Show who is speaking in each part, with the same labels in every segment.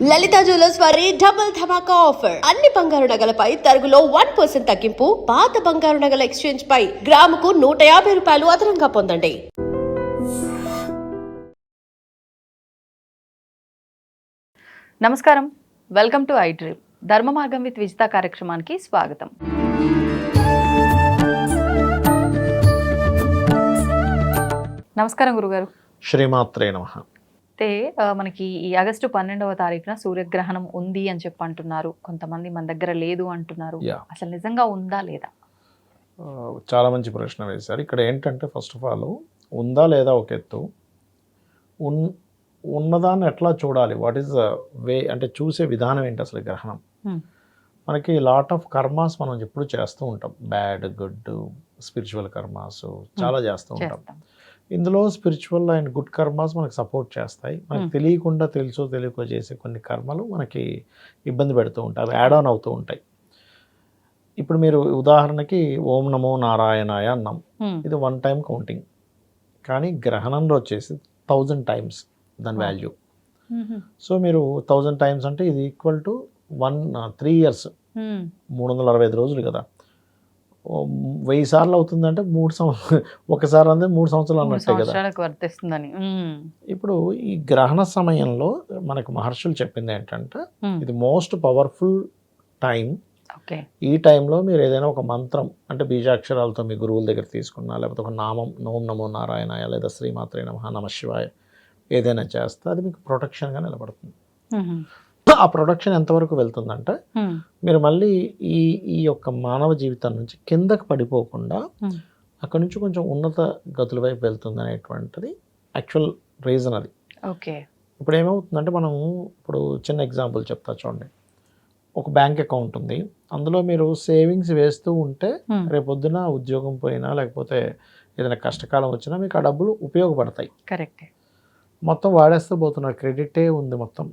Speaker 1: లలిత jewellers వారి double ధమాకా offer. అన్ని బంగారు నగలపై తరుగులో 1% తగ్గింపు. పాత బంగారు నగల ఎక్స్చేంజ్ పై గ్రాముకు 150 రూపాయలు అదనంగా పొందండి.
Speaker 2: నమస్కారం, వెల్కమ్ టు ఐ డ్రీమ్. ధర్మ మార్గం విత్ విజిత కార్యక్రమానికి స్వాగతం. నమస్కారం గురుగారు.
Speaker 3: శ్రీమాత్రే నమః.
Speaker 2: అయితే మనకి ఈ ఆగస్టు 12వ తారీఖున సూర్యగ్రహణం ఉంది అని చెప్పి అంటున్నారు. కొంతమంది మన దగ్గర లేదు అంటున్నారు. అసలు నిజంగా ఉందా లేదా?
Speaker 3: చాలా మంచి ప్రశ్న వేశారు. ఇక్కడ ఏంటంటే ఫస్ట్ ఆఫ్ ఆల్ ఉందా లేదా ఒక ఎత్తు, ఉన్నదాన్ని ఎట్లా చూడాలి, వాట్ ఈస్ ద వే అంటే చూసే విధానం ఏంటి అసలు గ్రహణం. మనకి లాట్ ఆఫ్ కర్మాస్ మనం ఎప్పుడు చేస్తూ ఉంటాం, బ్యాడ్ గుడ్ స్పిరిచువల్ కర్మాస్ చాలా చేస్తూ ఉంటాం. ఇందులో స్పిరిచువల్ అండ్ గుడ్ కర్మాస్ మనకు సపోర్ట్ చేస్తాయి. మనకు తెలియకుండా తెలియకో చేసే కొన్ని కర్మలు మనకి ఇబ్బంది పెడుతూ ఉంటాయి, అవి యాడ్ ఆన్ అవుతూ ఉంటాయి. ఇప్పుడు మీరు ఉదాహరణకి ఓం నమో నారాయణాయ అన్నాం, ఇది 1 టైం కౌంటింగ్. కానీ గ్రహణంలో వచ్చేసి 1000 టైమ్స్ దాని వాల్యూ. సో మీరు 1000 టైమ్స్ అంటే ఇది ఈక్వల్ టు 3 ఇయర్స్, 365 రోజులు కదా. 1000 సార్లు అవుతుందంటే 3 సంవత్సరాలు, ఒకసారి అంటే 3 సంవత్సరాలు అన్నట్టే కదా. ఇప్పుడు ఈ గ్రహణ సమయంలో మనకు మహర్షులు చెప్పింది ఏంటంటే ఇది మోస్ట్ పవర్ఫుల్ టైం. ఈ టైంలో మీరు ఏదైనా ఒక మంత్రం అంటే బీజాక్షరాలతో మీ గురువుల దగ్గర తీసుకున్నా, లేకపోతే ఒక నామం ఓం నమో నారాయణాయ లేదా శ్రీమాత్రే నమః నమః శివాయ ఏదైనా చేస్తే అది మీకు ప్రొటెక్షన్గా నిలబడుతుంది. ఆ ప్రొటెక్షన్ ఎంతవరకు వెళ్తుందంటే మీరు మళ్ళీ ఈ యొక్క మానవ జీవితం నుంచి కిందకు పడిపోకుండా అక్కడ నుంచి కొంచెం ఉన్నత గతుల వైపు వెళ్తుంది అనేటువంటిది యాక్చువల్ రీజన్ అది. ఇప్పుడు ఏమవుతుందంటే మనం ఇప్పుడు చిన్న ఎగ్జాంపుల్ చెప్తా చూడండి. ఒక బ్యాంక్ అకౌంట్ ఉంది, అందులో మీరు సేవింగ్స్ వేస్తూ ఉంటే రేపొద్దున ఉద్యోగం పోయినా లేకపోతే ఏదైనా కష్టకాలం వచ్చినా మీకు ఆ డబ్బులు ఉపయోగపడతాయి.
Speaker 2: కరెక్ట్. మొత్తం
Speaker 3: వాడేస్తూ పోతున్నారు, క్రెడిటే ఉంది మొత్తం.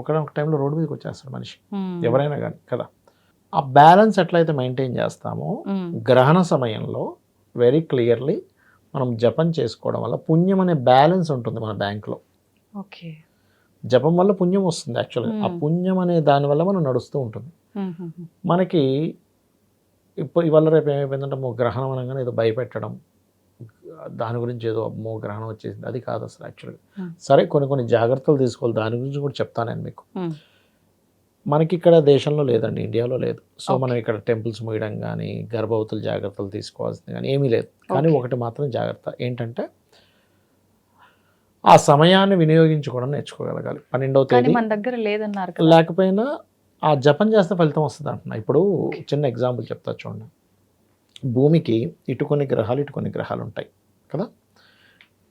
Speaker 3: ఒకనొక టైంలో రోడ్డు మీదకి వచ్చేస్తాడు మనిషి, ఎవరైనా కానీ కదా. ఆ బ్యాలెన్స్ ఎట్లయితే మెయింటైన్ చేస్తామో గ్రహణ సమయంలో వెరీ క్లియర్లీ మనం జపం చేసుకోవడం వల్ల పుణ్యం అనే బ్యాలెన్స్ ఉంటుంది మన బ్యాంకులో. జపం వల్ల పుణ్యం వస్తుంది యాక్చువల్గా. ఆ పుణ్యం అనే దానివల్ల మనం నడుస్తూ ఉంటుంది. మనకి ఇప్పుడు ఇవాళ రేపు ఏమైపోయిందంటే గ్రహణం అనగానే ఏదో భయపెట్టడం, దాని గురించి ఏదో అమ్మో గ్రహణం వచ్చేసింది, అది కాదు అసలు యాక్చువల్గా. సరే కొన్ని జాగ్రత్తలు తీసుకోవాలి, దాని గురించి కూడా చెప్తాను నేను మీకు. మనకి ఇక్కడ దేశంలో లేదండి, ఇండియాలో లేదు. సో మనం ఇక్కడ టెంపుల్స్ మూయడం కానీ గర్భవతుల జాగ్రత్తలు తీసుకోవాల్సింది కానీ ఏమీ లేదు. కానీ ఒకటి మాత్రం జాగ్రత్త ఏంటంటే ఆ సమయాన్ని వినియోగించుకోవడం నేర్చుకోగలగాలి. 12వ తేదీ
Speaker 2: మన దగ్గర లేదన్నారు,
Speaker 3: లేకపోయినా ఆ జపం చేస్తే ఫలితం వస్తుంది అంటున్నా. ఇప్పుడు చిన్న ఎగ్జాంపుల్ చెప్తా చూడండి. భూమికి ఇటు కొన్ని గ్రహాలు ఉంటాయి కదా.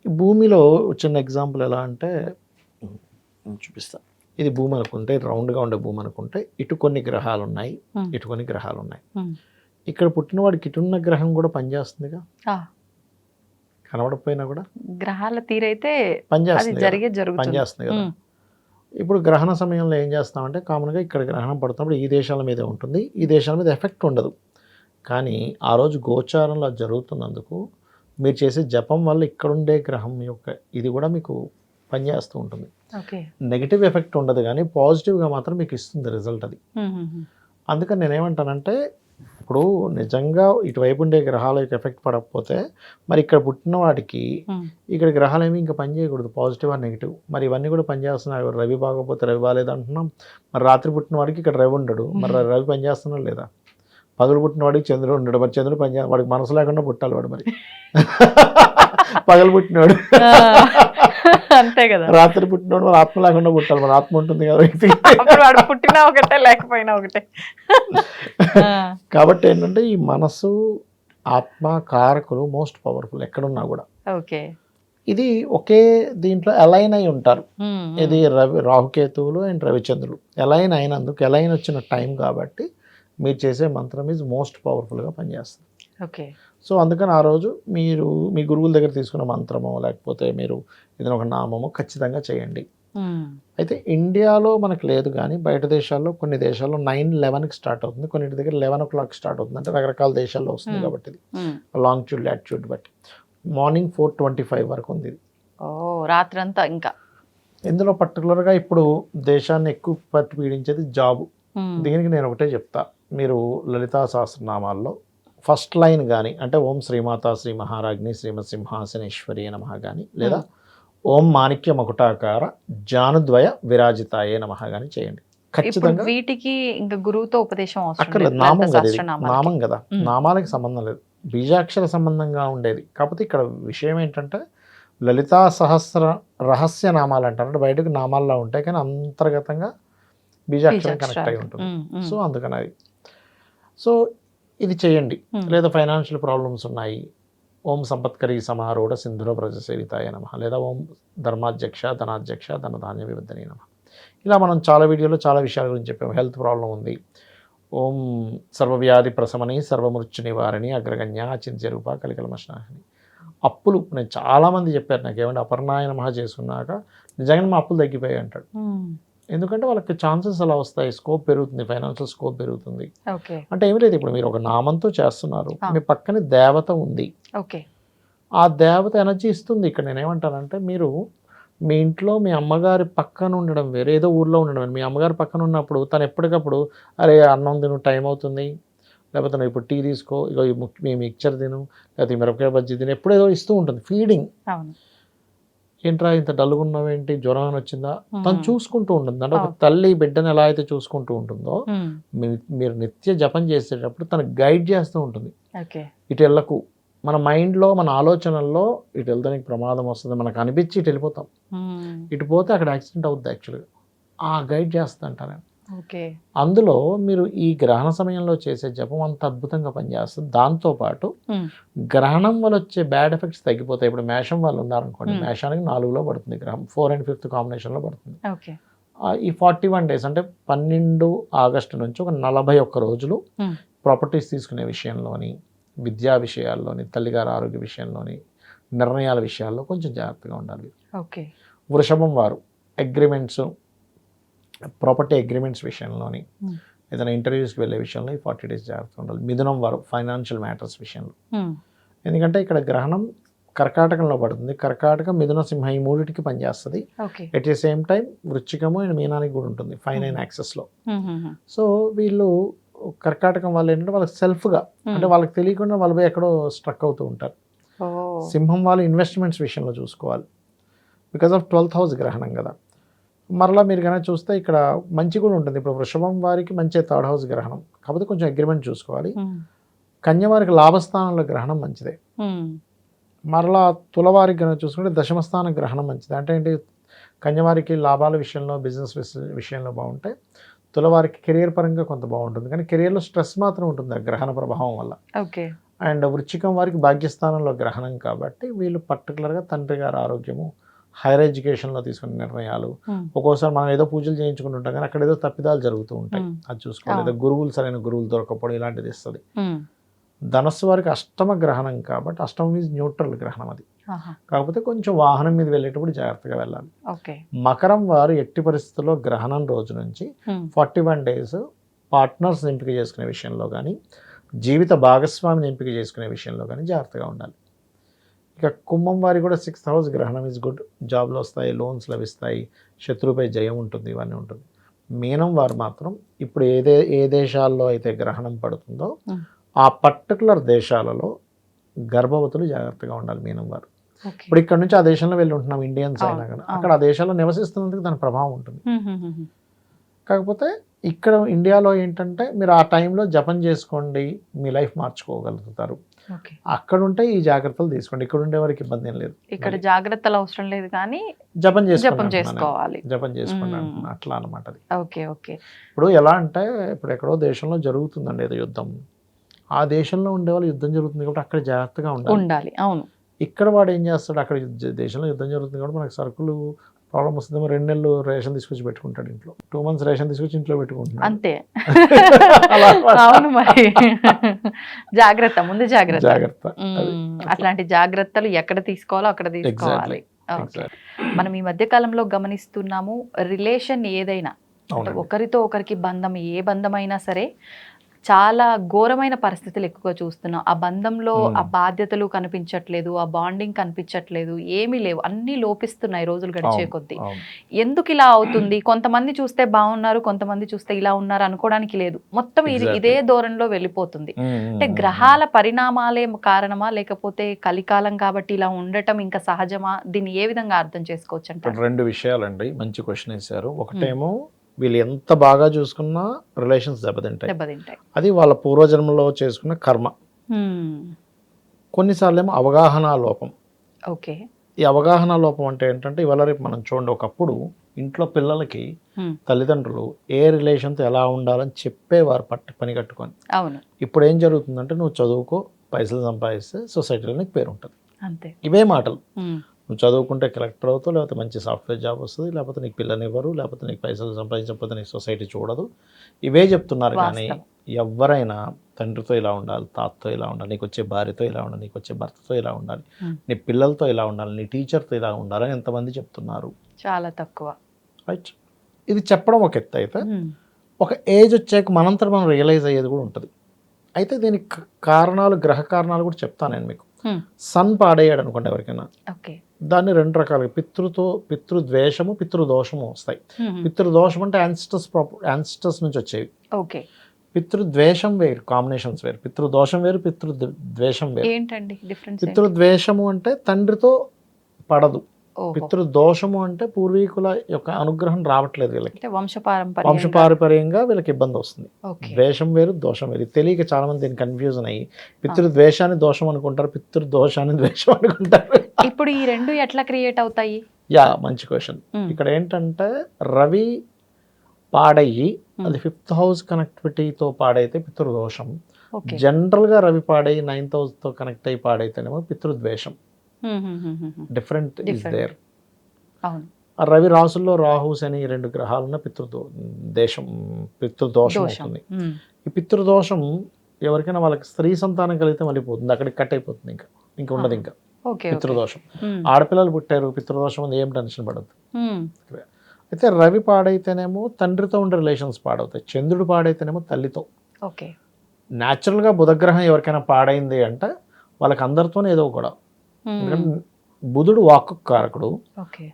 Speaker 3: భూమిలో చిన్న ఎగ్జాంపుల్ ఎలా అంటే చూపిస్తా. ఇది భూమి అనుకుంటే, రౌండ్గా ఉండే భూమి అనుకుంటే ఇటు కొన్ని గ్రహాలు ఉన్నాయి, ఇటు కొన్ని గ్రహాలు ఉన్నాయి. ఇక్కడ పుట్టినవాడికి ఇటున్న గ్రహం కూడా పనిచేస్తుందిగా, కనబడకపోయినా కూడా
Speaker 2: గ్రహాల తీరైతే
Speaker 3: పనిచేస్తుంది కదా. ఇప్పుడు గ్రహణ సమయంలో ఏం చేస్తామంటే కామన్గా ఇక్కడ గ్రహణం పడుతున్నప్పుడు ఈ దేశాల మీదే ఉంటుంది, ఈ దేశాల మీద ఎఫెక్ట్ ఉండదు. కానీ ఆ రోజు గోచారంలో జరుగుతున్నందుకు మీరు చేసే జపం వల్ల ఇక్కడుండే గ్రహం యొక్క ఇది కూడా మీకు పనిచేస్తూ ఉంటుంది. నెగిటివ్ ఎఫెక్ట్ ఉండదు కానీ పాజిటివ్గా మాత్రం మీకు ఇస్తుంది రిజల్ట్ అది. అందుకని నేనేమంటానంటే ఇప్పుడు నిజంగా ఇటువైపు ఉండే గ్రహాల యొక్క ఎఫెక్ట్ పడకపోతే మరి ఇక్కడ పుట్టిన వాడికి ఇక్కడ గ్రహాలు ఏమి ఇంకా పని చేయకూడదు, పాజిటివ్ ఆర్ నెగిటివ్. మరి ఇవన్నీ కూడా పనిచేస్తున్నాయి. రవి బాగోకపోతే రవి బాగాలేదు అంటున్నాం. మరి రాత్రి పుట్టిన వాడికి ఇక్కడ రవి ఉండడు, మరి రవి పనిచేస్తున్నాడు లేదా. పగలు పుట్టిన వాడికి చంద్రుడు ఉండడు, మరి చంద్రుడు పనిచేయాలి, వాడికి మనసు లేకుండా పుట్టాలి వాడు. మరి పగలు పుట్టినవాడు
Speaker 2: అంతే కదా,
Speaker 3: రాత్రి పుట్టినవాడు మరి ఆత్మ లేకుండా పుట్టాలి, మరి ఆత్మ ఉంటుంది కదా వ్యక్తికి.
Speaker 2: పుట్టినా ఒకటే లేకపోయినా ఒకటే.
Speaker 3: కాబట్టి ఏంటంటే ఈ మనసు ఆత్మ కారకులు మోస్ట్ పవర్ఫుల్ ఎక్కడున్నా కూడా. ఇది ఒకే దీంట్లో అలైన్ అయి ఉంటారు. ఇది రాహుకేతువులు అండ్ రవిచంద్రులు అలైన్ అయినందుకు, అలైన్ వచ్చిన టైం కాబట్టి మీరు చేసే మంత్రం ఈజ్ మోస్ట్ పవర్ఫుల్గా పనిచేస్తుంది. సో అందుకని ఆ రోజు మీరు మీ గురువుల దగ్గర తీసుకున్న మంత్రమో లేకపోతే మీరు ఏదైనా ఒక నామమో ఖచ్చితంగా చేయండి. అయితే ఇండియాలో మనకు లేదు కానీ బయట దేశాల్లో కొన్ని దేశాల్లో 9-11కి స్టార్ట్ అవుతుంది, కొన్నింటి దగ్గర 11 o'clock స్టార్ట్ అవుతుంది. అంటే రకరకాల దేశాల్లో వస్తుంది కాబట్టి ఇది లాంగిట్యూడ్ లాటిట్యూడ్ బట్టి మార్నింగ్ 4:25 వరకు ఉంది ఇది.
Speaker 2: రాత్రంతా ఇంకా
Speaker 3: ఇందులో పర్టికులర్గా ఇప్పుడు దేశాన్ని ఎక్కువ పట్టి పీడించేది జాబు. దీనికి నేను ఒకటే చెప్తా, మీరు లలితా సహస్రనామాల్లో ఫస్ట్ లైన్ కానీ అంటే ఓం శ్రీమాత శ్రీ మహారాజ్ని శ్రీమత్ సింహాసనేశ్వరి నమః కానీ లేదా ఓం మాణిక్య మకుటాకార జానుద్వయ విరాజితాయే నమః కానీ చేయండి.
Speaker 2: ఇప్పుడు
Speaker 3: ఖచ్చితంగా
Speaker 2: వీటికి ఇంకా గురువుతో ఉపదేశం అవసరం
Speaker 3: అక్కడ
Speaker 2: లేదు,
Speaker 3: నామం
Speaker 2: లలిత
Speaker 3: కదా ఇది.
Speaker 2: సహస్రనామాలకి.
Speaker 3: నామం కదా, నామాలకి సంబంధం లేదు, బీజాక్షర సంబంధంగా ఉండేది. కాకపోతే ఇక్కడ విషయం ఏంటంటే లలితా సహస్ర రహస్య నామాలు అంటారు, అంటే బయటకు నామాల్లో ఉంటాయి కానీ అంతర్గతంగా బీజాక్షరం కనెక్ట్ అయి ఉంటుంది. సో అందుకని అది. సో ఇది చేయండి. లేదా ఫైనాన్షియల్ ప్రాబ్లమ్స్ ఉన్నాయి, ఓం సంపత్కరీ సమారూఢ సింధుర ప్రజసేవితాయ నమః లేదా ఓం ధర్మాధ్యక్ష ధనాధ్యక్ష ధనధాన్య వివర్ధనే నమః. ఇలా మనం చాలా వీడియోలో చాలా విషయాల గురించి చెప్పాము. హెల్త్ ప్రాబ్లం ఉంది, ఓం సర్వవ్యాధి ప్రశమని సర్వమృత్యు నివారణి అగ్రగణ్య చింత్య రూప కలికలమశనాశిని. అప్పులు నేను చాలామంది చెప్పారు నాకు, ఏమంటే అపర్ణాయ నమః చేసుకున్నాక నిజంగా మా అప్పులు తగ్గిపోయాయి అంటాడు. ఎందుకంటే వాళ్ళకి ఛాన్సెస్ అలా వస్తాయి, స్కోప్ పెరుగుతుంది, ఫైనాన్షియల్ స్కోప్ పెరుగుతుంది.
Speaker 2: ఓకే
Speaker 3: అంటే ఏమి లేదు, ఇప్పుడు మీరు ఒక నామంతో చేస్తున్నారు, మీ పక్కనే దేవత ఉంది,
Speaker 2: ఓకే
Speaker 3: ఆ దేవత ఎనర్జీ ఇస్తుంది. ఇక్కడ నేనేమంటానంటే మీరు మీ ఇంట్లో మీ అమ్మగారి పక్కన ఉండడం వేరే, ఏదో ఊర్లో ఉండడం వేరే. మీ అమ్మగారి పక్కన ఉన్నప్పుడు తను ఎప్పటికప్పుడు అరే అన్నం తిను టైం అవుతుంది, లేకపోతే నువ్వు ఇప్పుడు టీ తీసుకో, ఇగో మీ మిక్చర్ తిను, లేకపోతే ఈ మిరపకాయ బజ్జీ తిను, ఎప్పుడేదో ఇస్తూ ఉంటుంది ఫీడింగ్.
Speaker 2: అవును
Speaker 3: ఏంట్రా ఇంత డల్గా ఉన్నావేంటి, జ్వరం అని వచ్చిందా, తను చూసుకుంటూ ఉంటుంది. అంటే ఒక తల్లి బిడ్డను ఎలా అయితే చూసుకుంటూ ఉంటుందో మీరు నిత్య జపం చేసేటప్పుడు తను గైడ్ చేస్తూ ఉంటుంది.
Speaker 2: ఓకే
Speaker 3: ఇటు వెళ్ళకు, మన మైండ్లో మన ఆలోచనల్లో ఇటు వెళ్తానికి ప్రమాదం వస్తుంది, మనకు అనిపించి ఇటు వెళ్ళిపోతాం, ఇటు పోతే అక్కడ యాక్సిడెంట్ అవుద్ది. యాక్చువల్గా ఆ గైడ్ చేస్తా అంటారు.
Speaker 2: ఓకే
Speaker 3: అందులో మీరు ఈ గ్రహణ సమయంలో చేసే జపం అంత అద్భుతంగా పనిచేస్తుంది. దాంతోపాటు గ్రహణం వల్ల వచ్చే బ్యాడ్ ఎఫెక్ట్స్ తగ్గిపోతాయి. ఇప్పుడు మేషం వాళ్ళు ఉన్నారనుకోండి, మేషానికి 4లో పడుతుంది గ్రహం, 4 and 5th కాంబినేషన్లో పడుతుంది.
Speaker 2: ఓకే
Speaker 3: ఈ 41 days అంటే 12 ఆగస్టు నుంచి ఒక 41 రోజులు ప్రాపర్టీస్ తీసుకునే విషయంలోని, విద్యా విషయాల్లోని, తల్లిగారి ఆరోగ్య విషయంలోని, నిర్ణయాల విషయాల్లో కొంచెం జాగ్రత్తగా ఉండాలి.
Speaker 2: ఓకే
Speaker 3: వృషభం వారు అగ్రిమెంట్స్, ప్రాపర్టీ అగ్రిమెంట్స్ విషయంలోని, ఏదైనా ఇంటర్వ్యూస్కి వెళ్ళే విషయంలో ఈ 40 days జాగ్రత్తగా ఉండాలి. మిథునం వారు ఫైనాన్షియల్ మ్యాటర్స్ విషయంలో, ఎందుకంటే ఇక్కడ గ్రహణం కర్కాటకంలో పడుతుంది, కర్కాటక మిథున సింహ ఈ మూడింటికి పనిచేస్తుంది. ఎట్ ది సేమ్ టైం వృశ్చికము అండ్ మీనానికి కూడా ఉంటుంది 5-9 యాక్సెస్లో. సో వీళ్ళు కర్కాటకం వాళ్ళు ఏంటంటే వాళ్ళకి సెల్ఫ్గా, అంటే వాళ్ళకి తెలియకుండా వాళ్ళు పోయి ఎక్కడో స్ట్రక్ అవుతూ ఉంటారు. సింహం వాళ్ళు ఇన్వెస్ట్మెంట్స్ విషయంలో చూసుకోవాలి, బికాజ్ ఆఫ్ 12th house గ్రహణం కదా. మరలా మీరు కనుక చూస్తే ఇక్కడ మంచి కూడా ఉంటుంది. ఇప్పుడు వృషభం వారికి మంచి 3rd house గ్రహణం, కాకపోతే కొంచెం అగ్రిమెంట్ చూసుకోవాలి. కన్య వారికి లాభస్థానంలో గ్రహణం మంచిదే. మరలా తులవారికి కనుక చూసుకుంటే దశమస్థాన గ్రహణం మంచిది. అంటే ఏంటి, కన్యవారికి లాభాల విషయంలో, బిజినెస్ విషయంలో బాగుంటాయి, తులవారికి కెరియర్ పరంగా కొంత బాగుంటుంది, కానీ కెరియర్లో స్ట్రెస్ మాత్రం ఉంటుంది ఆ గ్రహణ ప్రభావం వల్ల.
Speaker 2: ఓకే
Speaker 3: అండ్ వృశ్చికం వారికి భాగ్యస్థానంలో గ్రహణం కాబట్టి వీళ్ళు పర్టికులర్గా తండ్రి గారి ఆరోగ్యము, హైయర్ ఎడ్యుకేషన్లో తీసుకునే నిర్ణయాలు, ఒక్కోసారి మనం ఏదో పూజలు చేయించుకుంటుంటాం కానీ అక్కడ ఏదో తప్పిదాలు జరుగుతూ ఉంటాయి, అది చూసుకోవాలి. ఏదో గురువులు సరైన గురువులు దొరకపోవడం ఇలాంటిది ఇస్తుంది. ధనస్సు వారికి అష్టమ గ్రహణం కాబట్టి, అష్టమ మీన్స్ న్యూట్రల్ గ్రహణం అది, కాకపోతే కొంచెం వాహనం మీద వెళ్ళేటప్పుడు జాగ్రత్తగా వెళ్ళాలి. మకరం వారు ఎట్టి పరిస్థితుల్లో గ్రహణం రోజు నుంచి 41 days పార్ట్నర్స్ ఎంపిక చేసుకునే విషయంలో కానీ, జీవిత భాగస్వామిని ఎంపిక చేసుకునే విషయంలో కానీ జాగ్రత్తగా ఉండాలి. ఇక కుంభం వారి కూడా 6th house గ్రహణం ఈజ్ గుడ్, జాబ్లు వస్తాయి, లోన్స్ లభిస్తాయి, శత్రువుపై జయం ఉంటుంది, ఇవన్నీ ఉంటుంది. మీనం వారు మాత్రం ఇప్పుడు ఏ దేశాల్లో అయితే గ్రహణం పడుతుందో ఆ పర్టికులర్ దేశాలలో గర్భవతులు జాగ్రత్తగా ఉండాలి మీనం వారు. ఇప్పుడు ఇక్కడ నుంచి ఆ దేశంలో వెళ్ళి ఉంటున్నాం ఇండియన్స్ అయినా కానీ, అక్కడ ఆ దేశాల్లో నివసిస్తున్నందుకు దాని ప్రభావం ఉంటుంది. కాకపోతే ఇక్కడ ఇండియాలో ఏంటంటే మీరు ఆ టైంలో జపం చేసుకోండి, మీ లైఫ్ మార్చుకోగలుగుతారు. అక్కడ ఉంటే ఈ జాగ్రత్తలు తీసుకోండి, ఇక్కడ ఉండే వారికి ఇబ్బంది ఏం లేదు.
Speaker 2: ఇక్కడ జాగ్రత్తలు అవసరం లేదు కానీ
Speaker 3: జపం
Speaker 2: చేసుకోవాలి,
Speaker 3: జపం చేసుకోండి అట్లా అనమాట.
Speaker 2: Okay okay.
Speaker 3: ఇప్పుడు ఎలా అంటే ఇప్పుడు ఎక్కడో దేశంలో జరుగుతుందండి ఏదో యుద్ధం, ఆ దేశంలో ఉండే వాళ్ళు యుద్ధం జరుగుతుంది కాబట్టి అక్కడ జాగ్రత్తగా ఉండాలి.
Speaker 2: అవును.
Speaker 3: ఇక్కడ వాడు ఏం చేస్తాడు, అక్కడ దేశంలో యుద్ధం జరుగుతుంది కాబట్టి మనకు సరుకులు ప్రాబ్లం వస్తుందేమో, 2 నెలలు రేషన్ తీసుకొచ్చి పెట్టుకుంటాడు ఇంట్లో, 2 months రేషన్ తీసుకొచ్చి ఇంట్లో పెట్టుకుంటున్నాడు
Speaker 2: అంతే. అవును మరి జాగ్రత్త, ముందు జాగ్రత్త. అట్లాంటి జాగ్రత్తలు ఎక్కడ తీసుకోవాలో అక్కడ తీసుకోవాలి. మనం ఈ మధ్య కాలంలో గమనిస్తున్నాము, రిలేషన్ ఏదైనా ఒకరితో ఒకరికి బంధం, ఏ బంధమైనా సరే చాలా ఘోరమైన పరిస్థితులు ఎక్కువగా చూస్తున్నాం. ఆ బంధంలో ఆ బాధ్యతలు కనిపించట్లేదు, ఆ బాండింగ్ కనిపించట్లేదు, ఏమీ లేవు, అన్నీ లోపిస్తున్నాయి రోజులు గడిచే కొద్దీ. ఎందుకు ఇలా అవుతుంది? కొంతమంది చూస్తే బాగున్నారు, కొంతమంది చూస్తే ఇలా ఉన్నారు అనుకోవడానికి లేదు. మొత్తం ఇదే ధోరణిలో వెళ్ళిపోతుంది. అంటే గ్రహాల పరిణామాలే కారణమా, లేకపోతే కలికాలం కాబట్టి ఇలా ఉండటం ఇంకా సహజమా? దీన్ని ఏ విధంగా అర్థం చేసుకోవచ్చు అంటే?
Speaker 3: రెండు విషయాలండి, మంచి క్వశ్చన్ వేశారు. ఒకటేమో వీళ్ళు ఎంత బాగా చూసుకున్నా రిలేషన్స్ దెబ్బతింటాయి. అది వాళ్ళ పూర్వజన్మలో చేసుకున్న కర్మ. కొన్నిసార్లు ఏమో అవగాహన లోపం.
Speaker 2: ఓకే.
Speaker 3: ఈ అవగాహన లోపం అంటే ఏంటంటే ఇవాళ రేపు మనం చూడండి, ఒకప్పుడు ఇంట్లో పిల్లలకి తల్లిదండ్రులు ఏ రిలేషన్తో ఎలా ఉండాలని చెప్పేవారు పని కట్టుకొని.
Speaker 2: అవును.
Speaker 3: ఇప్పుడు ఏం జరుగుతుందంటే నువ్వు చదువుకో, పైసలు సంపాదిస్తే సొసైటీలో నీకు పేరు ఉంటుంది,
Speaker 2: అంతే.
Speaker 3: ఇవే మాటలు. నువ్వు చదువుకుంటే కలెక్టర్ అవుతావు, లేకపోతే మంచి సాఫ్ట్వేర్ జాబ్ వస్తుంది, లేకపోతే నీకు పిల్లనివ్వరు, లేకపోతే నీకు పైసలు సంపాదించకపోతే నీకు సొసైటీ చూడదు, ఇవే చెప్తున్నారు. కానీ ఎవరైనా తండ్రితో ఇలా ఉండాలి, తాతతో ఇలా ఉండాలి, నీకు వచ్చే భార్యతో ఇలా ఉండాలి, నీకు వచ్చే భర్తతో ఇలా ఉండాలి, నీ పిల్లలతో ఇలా ఉండాలి, నీ టీచర్తో ఇలా ఉండాలని ఎంతమంది చెప్తున్నారు?
Speaker 2: చాలా తక్కువ.
Speaker 3: రైట్. ఇది చెప్పడం ఒక ఎత్తు అయితే, ఒక ఏజ్ వచ్చాక మనంతా మనం రియలైజ్ అయ్యేది కూడా ఉంటుంది. అయితే దీనికి కారణాలు, గ్రహ కారణాలు కూడా చెప్తాను నేను మీకు. సన్ పాడేయాడు అనుకోండి ఎవరికైనా, దాన్ని రెండు రకాలుగా పితృద్వేషము, పితృదోషము వస్తాయి. పితృదోషం అంటే యాన్సిస్టర్స్ నుంచి వచ్చేవి. పితృద్వేషం వేరు, కాంబినేషన్స్ వేరు. పితృదోషం వేరు, పితృద్వేషం వేరు.
Speaker 2: ఏంటండి డిఫరెన్స్?
Speaker 3: పితృద్వేషము అంటే తండ్రితో పడదు, పితృదోషము అంటే పూర్వీకుల యొక్క అనుగ్రహం రావట్లేదు వీళ్ళకి, వంశపారంపర్యంగా వీళ్ళకి ఇబ్బంది వస్తుంది. ద్వేషం వేరు, దోషం వేరు. తెలియక చాలా మంది దీన్ని కన్ఫ్యూజన్ అయ్యి పితృద్వేషాన్ని దోషం అనుకుంటారు, పితృదోషాన్ని ద్వేషం అనుకుంటారు.
Speaker 2: ఇప్పుడు ఈ రెండు ఎట్లా క్రియేట్ అవుతాయి?
Speaker 3: మంచి క్వశ్చన్. ఇక్కడ ఏంటంటే రవి పాడయ్యి అది 5th హౌస్ కనెక్టివిటీతో పాడైతే పితృదోషం. జనరల్ గా రవి పాడయ్యి 9th హౌస్ తో కనెక్ట్ అయ్యి పాడైతేనేమో పితృద్వేషం. Different is there. రవి రాసుల్లో రాహు శని రెండు గ్రహాలున్న పితృదోషం అవుతుంది. ఈ పితృదోషం ఎవరికైనా వాళ్ళకి స్త్రీ సంతానం కలిగితే మళ్ళీ పోతుంది, అక్కడికి కట్ అయిపోతుంది, ఇంకా ఉండదు. ఇంకా పితృదోషం, ఆడపిల్లలు పుట్టారు, పితృదోషం ఉంది, ఏం టెన్షన్ పడద్దు. అయితే రవి పాడైతేనేమో తండ్రితో ఉండే రిలేషన్స్ పాడవుతాయి, చంద్రుడు పాడైతేనేమో తల్లితో. న్యాచురల్గా బుధగ్రహం ఎవరికైనా పాడైంది అంటే వాళ్ళకి అందరితోనే ఏదో కూడా. బుధుడు వాక్కు కారకుడు,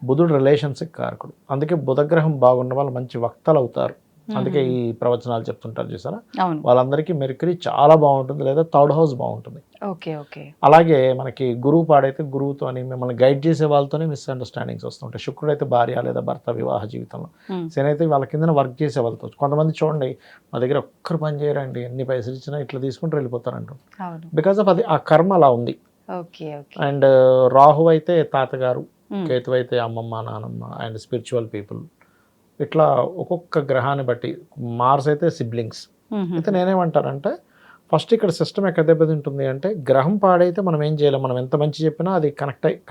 Speaker 3: బుధుడు రిలేషన్స్ కారకుడు. అందుకే బుధగ్రహం బాగున్న వాళ్ళు మంచి వక్తలు అవుతారు. అందుకే ఈ ప్రవచనాలు చెప్తుంటారు చూసారా, వాళ్ళందరికీ మెర్క్యూరీ చాలా బాగుంటుంది, లేదా 3rd హౌస్ బాగుంటుంది. అలాగే మనకి గురువు పాడైతే గురువుతోని మిమ్మల్ని గైడ్ చేసే వాళ్ళతోనే మిస్అండర్స్టాండింగ్స్ వస్తుంటాయి. శుక్రుడు అయితే భార్య లేదా భర్త వివాహ జీవితంలో, శని అయితే వాళ్ళ కింద వర్క్ చేసే వాళ్ళతో. కొంతమంది చూడండి మా దగ్గర ఒక్కరు పని చేయరండి, ఎన్ని పైసలు ఇచ్చినా ఇట్లా తీసుకుంటూ వెళ్ళిపోతారంట. బికాస్ ఆఫ్ అది ఆ కర్మ అలా ఉంది. అండ్ రాహు అయితే తాతగారు, కేతు అయితే అమ్మమ్మ నానమ్మ అండ్ స్పిరిచువల్ పీపుల్. ఇట్లా ఒక్కొక్క గ్రహాన్ని బట్టి, మార్స్ అయితే సిబ్లింగ్స్. అయితే నేనేమంటానంటే ఫస్ట్ ఇక్కడ సిస్టమ్ ఎక్కడ దెబ్బతింటుంది అంటే, గ్రహం పాడైతే మనం ఏం చేయలేం, మనం ఎంత మంచి చెప్పినా అది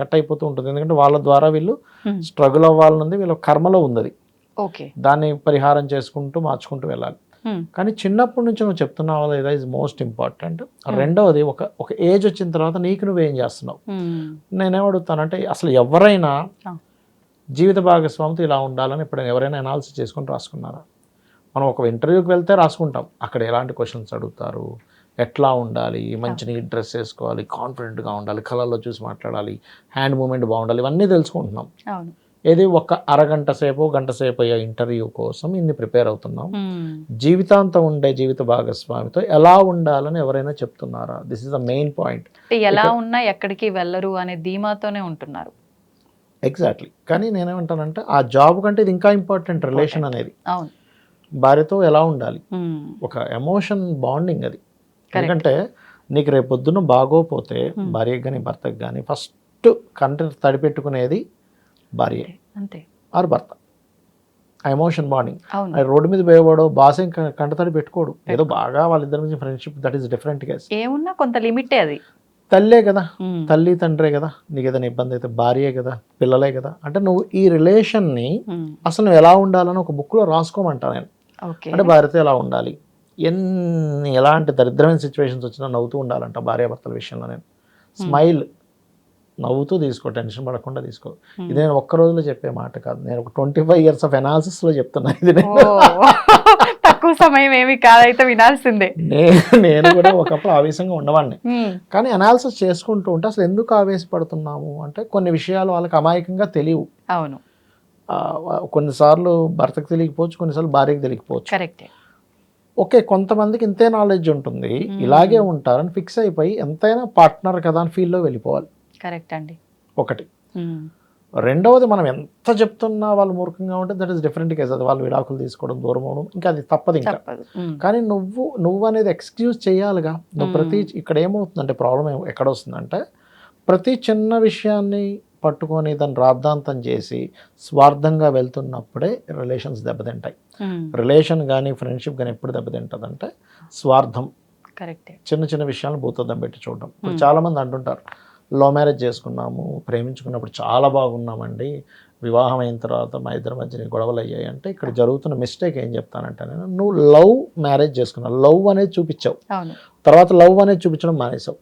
Speaker 3: కట్ అయిపోతూ ఉంటుంది. ఎందుకంటే వాళ్ళ ద్వారా వీళ్ళు స్ట్రగుల్ అవ్వాలనుంది, వీళ్ళ కర్మలో ఉంది. దాన్ని పరిహారం చేసుకుంటూ మార్చుకుంటూ వెళ్ళాలి. కానీ చిన్నప్పటి నుంచి నువ్వు చెప్తున్నావు లేదా ఇస్ మోస్ట్ ఇంపార్టెంట్. రెండవది ఒక ఏజ్ వచ్చిన తర్వాత నీకు నువ్వేం చేస్తున్నావు. నేనేమడుగుతానంటే అసలు ఎవరైనా జీవిత భాగస్వామితో ఇలా ఉండాలని ఎప్పుడైనా ఎవరైనా అనాలిసిస్ చేసుకొని రాసుకున్నారా? మనం ఒక ఇంటర్వ్యూకి వెళ్తే రాసుకుంటాం, అక్కడ ఎలాంటి క్వశ్చన్స్ అడుగుతారు, ఎట్లా ఉండాలి, మంచి నీట్ డ్రెస్ వేసుకోవాలి, కాన్ఫిడెంట్గా ఉండాలి, కళల్లో చూసి మాట్లాడాలి, హ్యాండ్ మూమెంట్ బాగుండాలి, ఇవన్నీ తెలుసుకుంటున్నాం. ఏది ఒక అరగంట సేపు గంట సేపు అయ్యే ఇంటర్వ్యూ కోసం ఇన్ని ప్రిపేర్ అవుతున్నాం. జీవితాంతం ఉండే జీవిత భాగస్వామితో ఎలా ఉండాలని ఎవరైనా చెప్తున్నారా? This is the main point.
Speaker 2: ఎలా ఉన్నా ఎక్కడికి వెళ్ళరు అనే ధీమాతోనే ఉంటున్నారు.
Speaker 3: ఎగ్జాక్ట్లీ. కానీ నేనేమంటానంటే ఆ జాబ్ కంటే ఇది ఇంకా ఇంపార్టెంట్, రిలేషన్ అనేది. భార్యతో ఎలా ఉండాలి, ఒక ఎమోషన్ బాండింగ్ అది. ఎందుకంటే నీకు రేపు పొద్దున్న బాగోపోతే భార్యకి కానీ భర్తకు కానీ ఫస్ట్ కంట తడిపెట్టుకునేది భార్య ఆరు భర్త. ఆ ఎమోషన్ బాండింగ్. రోడ్డు మీద పోయేవాడు బాస్ కంటతడి పెట్టుకోడు, ఏదో బాగా వాళ్ళిద్దరి నుంచి friendship, that is different case.
Speaker 2: ఏమున్నా కొంత లిమిటే అది.
Speaker 3: తల్లే కదా, తల్లి తండ్రే కదా, నీకు ఏదైనా ఇబ్బంది అయితే భార్యే కదా, పిల్లలే కదా. అంటే నువ్వు ఈ రిలేషన్ని అసలు నువ్వు ఎలా ఉండాలని ఒక బుక్లో రాసుకోమంటా నేను. అంటే భార్యతో ఎలా ఉండాలి, ఎలాంటి దరిద్రమైన సిచ్యువేషన్స్ వచ్చినా నవ్వుతూ ఉండాలంట భార్యాభర్తల విషయంలో. నేను స్మైల్, నవ్వుతూ తీసుకో, టెన్షన్ పడకుండా తీసుకో. ఇది నేను ఒక్క రోజులో చెప్పే మాట కాదు, నేను ఒక 25 years ఆఫ్ అనాలిసిస్లో చెప్తున్నా. ఇది
Speaker 2: తక్కువ సమయం ఏమి కాదైతే వినాల్సిందే.
Speaker 3: నేను కూడా ఒకప్పుడు ఆవేశంగా ఉండవాడిని, కానీ అనాలిసిస్ చేసుకుంటూ ఉంటే అసలు ఎందుకు ఆవేశపడుతున్నాము అంటే కొన్ని విషయాలు వాళ్ళకి అమాయకంగా తెలియవు.
Speaker 2: అవును,
Speaker 3: కొన్నిసార్లు భర్తకు తెలియకపోవచ్చు, కొన్నిసార్లు భార్యకు తెలియకపోవచ్చు.
Speaker 2: కరెక్టే.
Speaker 3: ఓకే, కొంతమందికి ఇంతే నాలెడ్జ్ ఉంటుంది, ఇలాగే ఉంటారని ఫిక్స్ అయిపోయి ఎంతైనా పార్ట్నర్ కదా అని ఫీల్లో వెళ్ళిపోవాలి.
Speaker 2: కరెక్ట్ అండి.
Speaker 3: ఒకటి. రెండవది, మనం ఎంత చెప్తున్నా వాళ్ళు మూర్ఖంగా ఉంటే దట్ ఈస్ డిఫరెంట్ కేసు. అది వాళ్ళు విడాకులు తీసుకోవడం, దూరం అవడం, ఇంకా అది తప్పదు ఇంకా. కానీ నువ్వు అనేది ఎక్స్క్యూజ్ చేయాలిగా. నువ్వు ప్రతి ఇక్కడ ఏమవుతుందంటే ప్రాబ్లం ఎక్కడ వస్తుందంటే ప్రతి చిన్న విషయాన్ని పట్టుకొని దాన్ని రాద్ధాంతం చేసి స్వార్థంగా వెళ్తున్నప్పుడే రిలేషన్స్ దెబ్బతింటాయి. రిలేషన్ కానీ ఫ్రెండ్షిప్ కానీ ఎప్పుడు దెబ్బతింటుందంటే స్వార్థం.
Speaker 2: కరెక్ట్.
Speaker 3: చిన్న చిన్న విషయాలను భూతద్దం పెట్టి చూడడం. ఇప్పుడు చాలామంది అంటుంటారు, లవ్ మ్యారేజ్ చేసుకున్నాము, ప్రేమించుకున్నప్పుడు చాలా బాగున్నామండి, వివాహం అయిన తర్వాత మా ఇద్దరి మధ్య గొడవలు అయ్యాయి అంటే ఇక్కడ జరుగుతున్న మిస్టేక్ ఏం చెప్తానంటే, నేను నువ్వు లవ్ మ్యారేజ్ చేసుకున్నావు, లవ్ అనేది చూపించావు, తర్వాత లవ్ అనేది చూపించడం మానేసావు.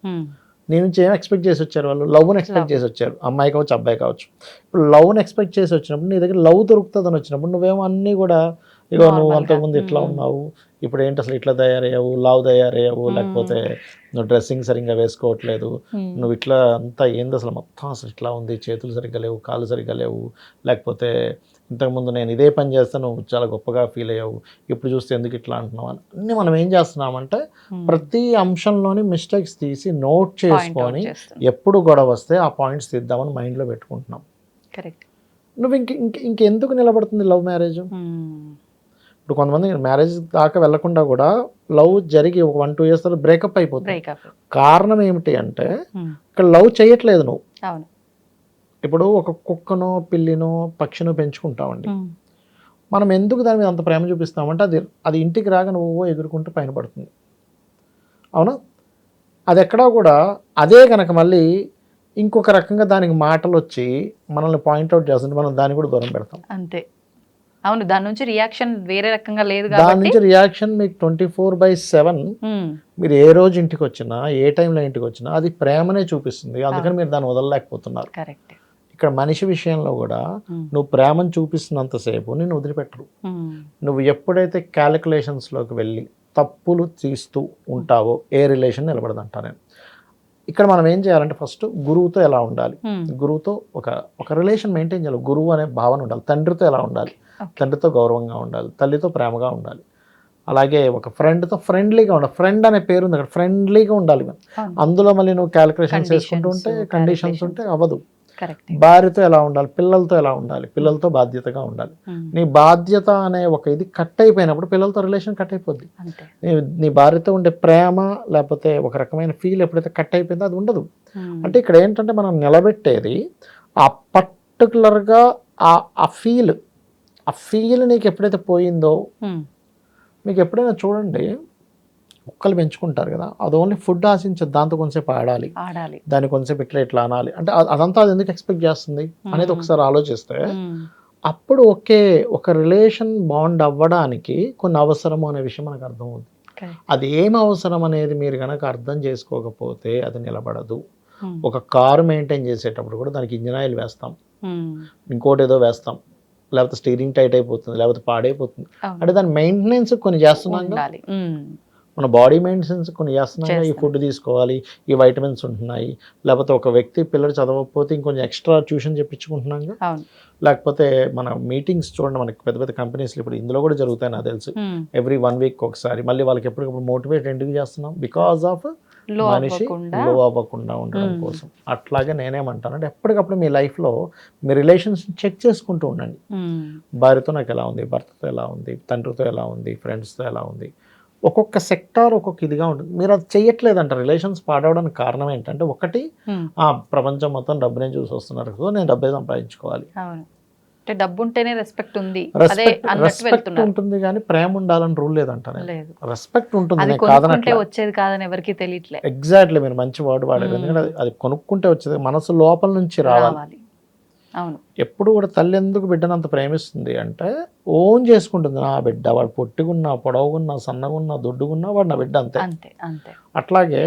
Speaker 3: నీ నుంచి ఏం ఎక్స్పెక్ట్ చేసి వచ్చారు వాళ్ళు? లవ్ని ఎక్స్పెక్ట్ చేసి వచ్చారు, అమ్మాయి కావచ్చు అబ్బాయి కావచ్చు. ఇప్పుడు లవ్ని ఎక్స్పెక్ట్ చేసి వచ్చినప్పుడు నీ దగ్గర లవ్ దొరుకుతుంది అని వచ్చినప్పుడు నువ్వేమో అన్నీ కూడా ఇగో నువ్వు అంతకుముందు ఇట్లా ఉన్నావు, ఇప్పుడు ఏంటి అసలు ఇట్లా తయారయ్యావు, లావు తయారయ్యావు, లేకపోతే నువ్వు డ్రెస్సింగ్ సరిగ్గా వేసుకోవట్లేదు, నువ్వు ఇట్లా అంతా ఏంది అసలు మొత్తం అసలు ఇట్లా ఉంది, చేతులు సరిగ్గా లేవు, కాళ్ళు సరిగ్గా లేవు, లేకపోతే ఇంతకుముందు నేను ఇదే పని చేస్తే నువ్వు చాలా గొప్పగా ఫీల్ అయ్యావు, ఇప్పుడు చూస్తే ఎందుకు ఇట్లా అంటున్నావు అని అన్నీ మనం ఏం చేస్తున్నామంటే ప్రతి అంశంలోని మిస్టేక్స్ తీసి నోట్ చేసుకొని ఎప్పుడు గొడవ వస్తే ఆ పాయింట్స్ తీద్దామని మైండ్లో పెట్టుకుంటున్నాం.
Speaker 2: కరెక్ట్.
Speaker 3: నువ్వు ఇంకెందుకు నిలబడుతుంది లవ్ మ్యారేజ్? ఇప్పుడు కొంతమంది మ్యారేజ్ దాకా వెళ్లకుండా కూడా లవ్ జరిగి ఒక 1-2 years తర్వాత బ్రేకప్ అయిపోతుంది. కారణం ఏమిటి అంటే ఇక్కడ లవ్ చేయట్లేదు నువ్వు. ఇప్పుడు ఒక కుక్కనో పిల్లినో పక్షినో పెంచుకుంటామండి, మనం ఎందుకు దాని మీద అంత ప్రేమ చూపిస్తామంటే అది ఇంటికి రాగా నువ్వు ఎగురుకుంటూ పైన పడుతుంది, అవునా? అది ఎక్కడా కూడా అదే కనుక మళ్ళీ ఇంకొక రకంగా దానికి మాటలు వచ్చి మనల్ని పాయింట్అవుట్ చేస్తుంటే మనం దాన్ని కూడా దూరం పెడతాం.
Speaker 2: అంతే. అవును, దాని నుంచి రియాక్షన్ వేరే రకంగా లేదు.
Speaker 3: దాని నుంచి రియాక్షన్ మీకు 24/7 మీరు ఏ రోజు ఇంటికి వచ్చినా ఏ టైంలో ఇంటికి వచ్చినా అది ప్రేమనే చూపిస్తుంది. అందుకని మీరు దాన్ని వదలలేకపోతున్నారు. ఇక్కడ మనిషి విషయంలో కూడా నువ్వు ప్రేమను చూపిస్తున్నంతసేపు నేను వదిలిపెట్టరు. నువ్వు ఎప్పుడైతే క్యాలిక్యులేషన్స్లోకి వెళ్ళి తప్పులు తీస్తూ ఉంటావో ఏ రిలేషన్ నిలబడదంటా నేను. ఇక్కడ మనం ఏం చేయాలంటే ఫస్ట్ గురువుతో ఎలా ఉండాలి, గురువుతో ఒక రిలేషన్ మెయింటైన్ చేయాలి. గురువు అనే భావన ఉండాలి. తండ్రితో ఎలా ఉండాలి, తండ్రితో గౌరవంగా ఉండాలి, తల్లితో ప్రేమగా ఉండాలి. అలాగే ఒక ఫ్రెండ్తో ఫ్రెండ్లీగా ఉండాలి. ఫ్రెండ్ అనే పేరు ఉంది అక్కడ, ఫ్రెండ్లీగా ఉండాలి. అందులో మళ్ళీ నువ్వు క్యాలిక్యులేషన్స్ వేసుకుంటూ ఉంటే కండిషన్స్ ఉంటే అవ్వదు. భార్యతో ఎలా ఉండాలి, పిల్లలతో ఎలా ఉండాలి, పిల్లలతో బాధ్యతగా ఉండాలి. నీ బాధ్యత అనే ఒక ఇది కట్ అయిపోయినప్పుడు పిల్లలతో రిలేషన్ కట్ అయిపోద్ది. నీ భార్యతో ఉండే ప్రేమ లేకపోతే ఒక రకమైన ఫీల్ ఎప్పుడైతే కట్ అయిపోయిందో అది ఉండదు. అంటే ఇక్కడ ఏంటంటే మనం నిలబెట్టేది ఆ పర్టికులర్గా ఆ ఫీల్ నీకు ఎప్పుడైతే పోయిందో, మీకు ఎప్పుడైనా చూడండి కుక్కలు పెంచుకుంటారు కదా, అది ఓన్లీ ఫుడ్ ఆశించదు, దాంతో కొంచెంసేపు ఆడాలి, దాన్ని కొంచెంసేపు ఇట్లా అనాలి అంటే అదంతా అది ఎందుకు ఎక్స్పెక్ట్ చేస్తుంది అనేది ఒకసారి ఆలోచిస్తే అప్పుడు ఒక రిలేషన్ బాండ్ అవ్వడానికి కొన్ని అవసరము అనే విషయం మనకు అర్థమవుతుంది. అది ఏం అవసరం అనేది మీరు కనుక అర్థం చేసుకోకపోతే అది నిలబడదు. ఒక కారు మెయింటైన్ చేసేటప్పుడు కూడా దానికి ఇంజిన్ ఆయిల్ వేస్తాం, ఇంకోటి ఏదో వేస్తాం, లేకపోతే స్టీరింగ్ టైట్ అయిపోతుంది, లేకపోతే పాడైపోతుంది. అంటే దాని మెయింటెనెన్స్ కొన్ని చేస్తున్నాం, మన బాడీ మెయింటెనెన్స్ కొన్ని చేస్తున్నాయి. ఈ ఫుడ్ తీసుకోవాలి, ఈ వైటమిన్స్ ఉంటున్నాయి, లేకపోతే ఒక వ్యక్తి పిల్లలు చదవకపోతే ఇంకొంచెం ఎక్స్ట్రా ట్యూషన్ చెప్పించుకుంటున్నాం. లేకపోతే మన మీటింగ్స్ చూడండి, మనకి పెద్ద పెద్ద కంపెనీస్లో ఇప్పుడు ఇందులో కూడా జరుగుతాయి నాకు తెలుసు, ఎవ్రీ 1 week ఒకసారి. మళ్ళీ వాళ్ళకి ఎప్పటికప్పుడు మోటివేట్ ఎందుకు చేస్తున్నాం? బికాస్ ఆఫ్ మనిషి లో అవ్వకుండా ఉండడం కోసం. అట్లాగే నేనేమంటానంటే ఎప్పటికప్పుడు మీ లైఫ్లో మీ రిలేషన్స్ చెక్ చేసుకుంటూ ఉండండి. భార్యతో నాకు ఎలా ఉంది, భర్తతో ఎలా ఉంది, తండ్రితో ఎలా ఉంది, ఫ్రెండ్స్తో ఎలా ఉంది. ఒక్కొక్క సెక్టార్ ఒక్కొక్క ఇదిగా ఉంటుంది. మీరు అది చెయ్యట్లేదంట. రిలేషన్స్ పాడవడానికి కారణం ఏంటంటే ఒకటి, ప్రపంచం మొత్తం డబ్బునే చూసి వస్తున్నారు, సో నేను డబ్బే సంపాదించుకోవాలి.
Speaker 2: డబ్బు ఉంటేనే రెస్పెక్ట్ ఉంది,
Speaker 3: రెస్పెక్ట్ ఉంటుంది కానీ ప్రేమ ఉండాలని రూల్ లేదంట. రెస్పెక్ట్ ఉంటుంది,
Speaker 2: వచ్చేది కాదని ఎవరికి తెలియట్లేదు.
Speaker 3: ఎగ్జాక్ట్లీ, మీరు మంచి వర్డ్ వాడారు. ఎందుకంటే అది కొనుక్కుంటే వచ్చేది, మనసు లోపల నుంచి రావాలి. ఎప్పుడు కూడా తల్లి ఎందుకు బిడ్డను అంత ప్రేమిస్తుంది అంటే ఓన్ చేసుకుంటుంది. నా బిడ్డ, వాడు పొట్టిగున్నా, పొడవుగున్నా, సన్నగున్నా, దొడ్డుగున్నా వాడు నా బిడ్డ, అంతే. అట్లాగే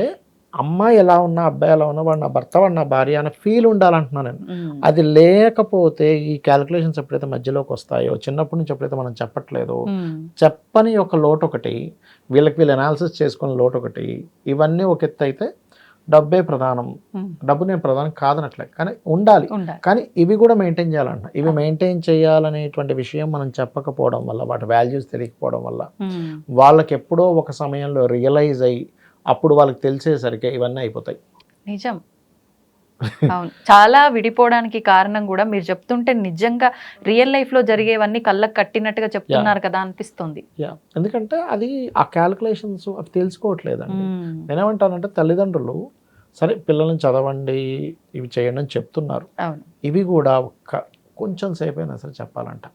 Speaker 3: అమ్మాయి ఎలా ఉన్నా అబ్బాయి ఎలా ఉన్నా వాడు నా భర్త వాడు నా భార్య అనే ఫీల్ ఉండాలంటున్నాను నేను. అది లేకపోతే ఈ క్యాలిక్యులేషన్స్ ఎప్పుడైతే మధ్యలోకి వస్తాయో, చిన్నప్పటి నుంచి ఎప్పుడైతే మనం చెప్పట్లేదో, చెప్పని ఒక లోటు ఒకటి, వీళ్ళు అనాలిసిస్ చేసుకున్న లోటు ఒకటి, ఇవన్నీ ఒక ఎత్తు అయితే డబ్బే ప్రధానం, డబ్బు నేను ప్రధానం కాదనట్లే, కానీ ఉండాలి. కానీ ఇవి కూడా మెయింటైన్ చేయాలంట. ఇవి మెయింటైన్ చేయాలనేటువంటి విషయం మనం చెప్పకపోవడం వల్ల, వాటి వాల్యూస్ తెలియకపోవడం వల్ల, వాళ్ళకి ఎప్పుడో ఒక సమయంలో రియలైజ్ అయ్యి అప్పుడు వాళ్ళకి తెలిసేసరికి ఇవన్నీ అయిపోతాయి.
Speaker 2: నిజం. అవును, చాలా విడిపోవడానికి కారణం కూడా మీరు చెప్తుంటే నిజంగా రియల్ లైఫ్ లో జరిగేవన్నీ కళ్ళకు కట్టినట్టుగా చెప్తున్నారు కదా అనిపిస్తుంది.
Speaker 3: ఎందుకంటే అది ఆ క్యాలిక్యులేషన్స్ అవి తెలుసుకోవట్లేదండి. నేనేమంటానంటే తల్లిదండ్రులు సరే పిల్లల్ని చదవండి ఇవి చేయండి అని చెప్తున్నారు, ఇవి కూడా కొంచెం సేపు అయినా సరే చెప్పాలంట,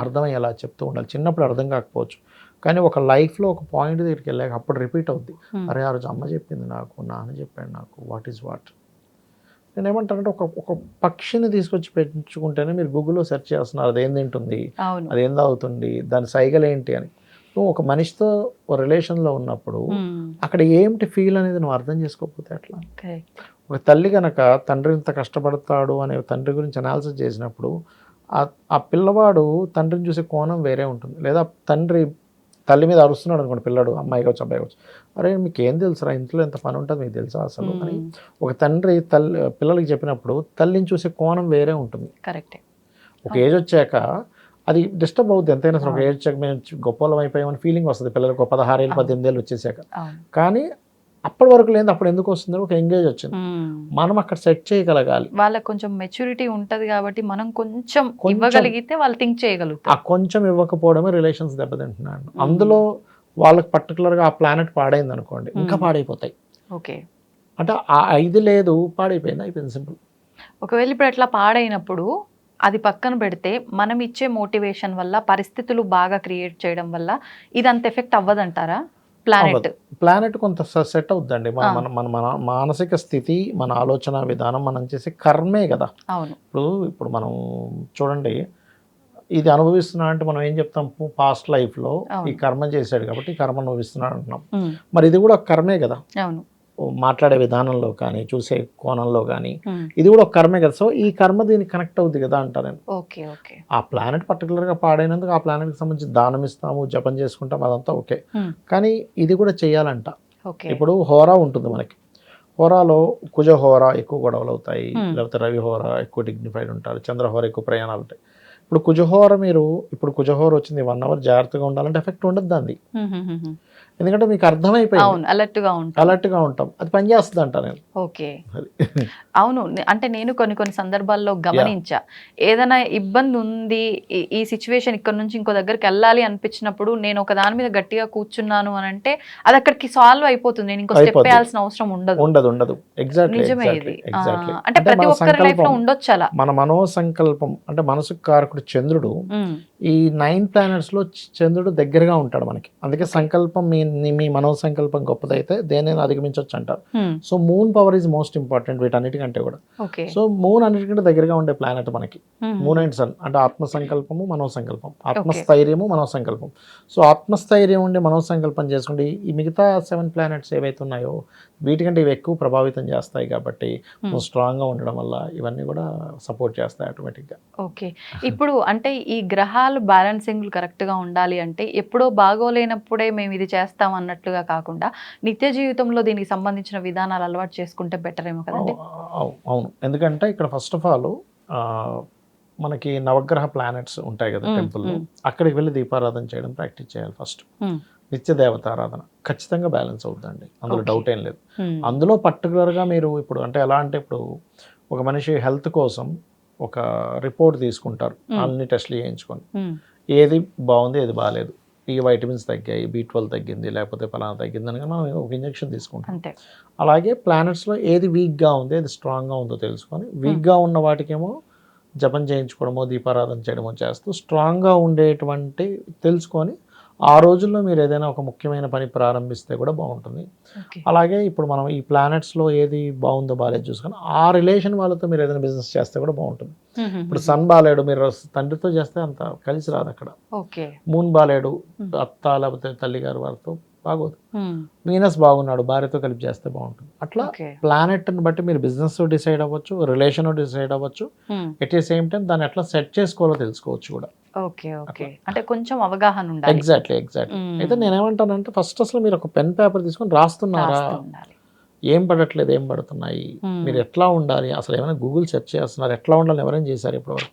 Speaker 3: అర్థమయ్యేలా చెప్తూ ఉండాలి. చిన్నప్పుడు అర్థం కాకపోవచ్చు, కానీ ఒక లైఫ్లో ఒక పాయింట్ దగ్గరికి వెళ్ళాక అప్పుడు రిపీట్ అవుద్ది. అరే ఆ రోజు అమ్మ చెప్పింది నాకు, నాన్న చెప్పాడు నాకు, వాట్ ఈజ్ వాట్. నేను ఏమంటానంటే ఒక పక్షిని తీసుకొచ్చి పెంచుకుంటేనే మీరు గూగుల్లో సెర్చ్ చేస్తున్నారు అది ఏం తింటుంది, అది ఏం తాగుతుంది, దాని సైగలు ఏంటి అని. నువ్వు ఒక మనిషితో రిలేషన్లో ఉన్నప్పుడు అక్కడ ఏంటి ఫీల్ అనేది నువ్వు అర్థం చేసుకోకపోతే అట్లా. ఒక తల్లి కనుక తండ్రి ఇంత కష్టపడతాడు అనే తండ్రి గురించి అనాలిసిస్ చేసినప్పుడు ఆ పిల్లవాడు తండ్రిని చూసే కోణం వేరే ఉంటుంది. లేదా తండ్రి తల్లి మీద అరుస్తున్నాడు అనుకోండి పిల్లడు, అమ్మాయి కావచ్చు అబ్బాయి కావచ్చు, అరే మీకు ఏం తెలుసురా ఇంట్లో ఎంత పని ఉంటుంది మీకు తెలుసా అసలు అని ఒక తండ్రి పిల్లలకి చెప్పినప్పుడు తల్లిని చూసే కోణం వేరే ఉంటుంది.
Speaker 2: కరెక్టే.
Speaker 3: ఒక ఏజ్ వచ్చాక అది డిస్టర్బ్ అవుతుంది ఎంతైనా సరే. ఒక ఏజ్ వచ్చాక మేము గొప్పలం అయిపోయామని ఫీలింగ్ వస్తుంది పిల్లలకు 16 ఏళ్ళు 18 ఏళ్ళు వచ్చేసాక. కానీ అప్పటి వరకు లేదు, అప్పుడు ఎందుకు వస్తుంది, ఒక ఎంగేజ్ వచ్చింది, మనం అక్కడ సెట్ చేయగలగాలి.
Speaker 2: వాళ్ళకి కొంచెం మెచ్యూరిటీ ఉంటది కాబట్టి మనం కొంచెం ఇవ్వగలిగితే వాళ్ళు థింక్ చేయగలుగుతారు.
Speaker 3: ఆ కొంచెం ఇవ్వకపోవడమే రిలేషన్స్ దెబ్బతింటున్నాడు. అందులో వాళ్ళకి పర్టికులర్గా ఆ ప్లానెట్ పాడైంది అనుకోండి, ఇంకా పాడైపోతాయి.
Speaker 2: ఓకే,
Speaker 3: అంటే ఆ 5 లేదు పాడైపోయింది, అయిపోయింది సింపుల్.
Speaker 2: ఒకవేళ ఇప్పుడు అట్లా పాడైనప్పుడు అది పక్కన పెడితే మనం ఇచ్చే మోటివేషన్ వల్ల, పరిస్థితులు బాగా క్రియేట్ చేయడం వల్ల ఇది అంత ఎఫెక్ట్ అవ్వదంటారా?
Speaker 3: ప్లానెట్ కొంత సెట్ అవుద్దండి. మన మానసిక స్థితి, మన ఆలోచన విధానం, మనం చేసే కర్మే కదా. ఇప్పుడు మనం చూడండి, ఇది అనుభవిస్తున్నా అంటే మనం ఏం చెప్తాం, పాస్ట్ లైఫ్లో ఈ కర్మ చేశాడు కాబట్టి ఈ కర్మ అనుభవిస్తున్నాడు అంటున్నాం. మరి ఇది కూడా కర్మే కదా, మాట్లాడే విధానంలో కానీ చూసే కోణంలో కానీ ఇది కూడా ఒక కర్మే కదా. సో ఈ కర్మ దీనికి కనెక్ట్ అవుద్ది కదా అంటారు నేను. ఆ ప్లానెట్ పర్టికులర్గా పాడైనందుకు ఆ ప్లానెట్కి సంబంధించి దానం ఇస్తాము, జపం చేసుకుంటాం, అదంతా ఓకే. కానీ ఇది కూడా చెయ్యాలంట. ఇప్పుడు హోరా ఉంటుంది మనకి, హోరాలో కుజ హోరా ఎక్కువ గొడవలు అవుతాయి, లేకపోతే రవి హోరా ఎక్కువ డిగ్నిఫైడ్ ఉంటారు, చంద్రహోర ఎక్కువ ప్రయాణాలు ఉంటాయి. ఇప్పుడు కుజహోర ఇప్పుడు కుజహోర వచ్చింది 1 అవర్ జాగ్రత్తగా ఉండాలంటే ఎఫెక్ట్ ఉండదు దాన్ని, ఎందుకంటే మీకు అర్థమైపోయింది, అలర్ట్గా ఉంటాం, అది పనిచేస్తుంది అంట నేను.
Speaker 2: ఓకే, అవును. అంటే నేను కొన్ని సందర్భాల్లో గమనించా, ఏదైనా ఇబ్బంది ఉంది, ఈ సిచ్యువేషన్ ఇక్కడ నుంచి ఇంకో దగ్గరికి వెళ్ళాలి అనిపించినప్పుడు నేను ఒక దాని మీద గట్టిగా కూర్చున్నాను అని అంటే అది అక్కడికి సాల్వ్ అయిపోతుంది, నేను ఇంకో స్టెప్ వేయాల్సిన అవసరం ఉండదు.
Speaker 3: ఎగ్జాక్ట్లీ
Speaker 2: నిజమే ఇది. అంటే ప్రతి ఒక్కరి లైఫ్ లో ఉండొచ్చు అలా.
Speaker 3: మన మనోసంకల్పం అంటే మనసుకు కారకుడు చంద్రుడు, ఈ 9 ప్లానెట్స్ లో చంద్రుడు దగ్గరగా ఉంటాడు మనకి. అందుకే సంకల్పం మీ మనోసంకల్పం గొప్పదైతే దేనైనా అధిగమించవచ్చు అంటారు. So moon power is most important వీటన్నిటికంటే కూడా. సో మూన్ అన్నిటికంటే దగ్గరగా ఉండే ప్లానెట్ మనకి మూన్ అండ్ సన్. అంటే ఆత్మసంకల్పము మనోసంకల్పం, ఆత్మస్థైర్యము మనోసంకల్పం. సో ఆత్మస్థైర్యం ఉండి మనోసంకల్పం చేసుకుంటే ఈ మిగతా 7 ప్లానెట్స్ ఏవైతే ఉన్నాయో వీటికంటే ఇవి ఎక్కువ ప్రభావితం చేస్తాయి కాబట్టి నువ్వు స్ట్రాంగ్గా ఉండడం వల్ల ఇవన్నీ కూడా సపోర్ట్ చేస్తాయి ఆటోమేటిక్గా.
Speaker 2: ఓకే, ఇప్పుడు అంటే ఈ గ్రహాలు బ్యాలెన్సింగ్ కరెక్ట్గా ఉండాలి అంటే ఎప్పుడో బాగోలేనప్పుడే మేము ఇది చేస్తాం అన్నట్లుగా కాకుండా నిత్య జీవితంలో దీనికి సంబంధించిన విధానాలు అలవాటు చేసుకుంటే బెటర్ ఏమో కదండి.
Speaker 3: అవును, ఎందుకంటే ఇక్కడ ఫస్ట్ ఆఫ్ ఆల్ మనకి నవగ్రహ ప్లానెట్స్ ఉంటాయి కదా టెంపుల్లో, అక్కడికి వెళ్ళి దీపారాధన చేయడం ప్రాక్టీస్ చేయాలి ఫస్ట్. నిత్య దేవతారాధన ఖచ్చితంగా బ్యాలెన్స్ అవుతుందండి, అందులో డౌట్ ఏం లేదు. అందులో పర్టికులర్గా మీరు ఇప్పుడు అంటే ఎలా అంటే ఇప్పుడు ఒక మనిషి హెల్త్ కోసం ఒక రిపోర్ట్ తీసుకుంటారు, అన్ని టెస్ట్లు చేయించుకొని ఏది బాగుంది ఏది బాగాలేదు, ఈ వైటమిన్స్ తగ్గాయి, B12 తగ్గింది, లేకపోతే ఫలానా తగ్గింది అని మనం ఒక ఇంజెక్షన్ తీసుకుంటాం. అలాగే ప్లానెట్స్లో ఏది వీక్గా ఉంది ఏది స్ట్రాంగ్గా ఉందో తెలుసుకొని వీక్గా ఉన్న వాటికేమో జపం చేయించుకోవడమో దీపారాధన చేయడమో చేస్తూ స్ట్రాంగ్గా ఉండేటువంటి తెలుసుకొని ఆ రోజుల్లో మీరు ఏదైనా ఒక ముఖ్యమైన పని ప్రారంభిస్తే కూడా బాగుంటుంది. అలాగే ఇప్పుడు మనం ఈ ప్లానెట్స్లో ఏది బాగుందో బాగాలేదు చూసుకొని ఆ రిలేషన్ వాళ్ళతో మీరు ఏదైనా బిజినెస్ చేస్తే కూడా బాగుంటుంది. ఇప్పుడు సన్ బాలేడు, మీరు తండ్రితో చేస్తే అంత కలిసి రాదు అక్కడ. మూన్ బాలేడు, అత్త లేకపోతే తల్లి గారు వారితో బాగోదు. వీనస్ బాగున్నాడు, భార్యతో కలిపి చేస్తే బాగుంటుంది. అట్లా
Speaker 2: ఓకే.
Speaker 3: ప్లానెట్ని బట్టి మీరు బిజినెస్ డిసైడ్ అవ్వచ్చు, రిలేషన్ డిసైడ్ అవ్వచ్చు. ఎట్ ది సేమ్ టైం దాన్ని ఎట్లా సెట్ చేసుకోవాలో తెలుసుకోవచ్చు కూడా.
Speaker 2: ఓకే ఓకే, అంటే కొంచెం అవగాహన ఉండాలి.
Speaker 3: ఎగ్జాక్ట్లీ. అయితే నేనేమంటానంటే ఫస్ట్ అసలు మీరు ఒక పెన్ పేపర్ తీసుకొని రాస్తున్నారా, ఏం పడట్లేదు, ఏం పడుతున్నాయి, మీరు ఎట్లా ఉండాలి, అసలు ఏమైనా గూగుల్ సెర్చ్ చేస్తున్నారు, ఎట్లా ఉండాలి, ఎవరైనా చేశారు ఇప్పటివరకు,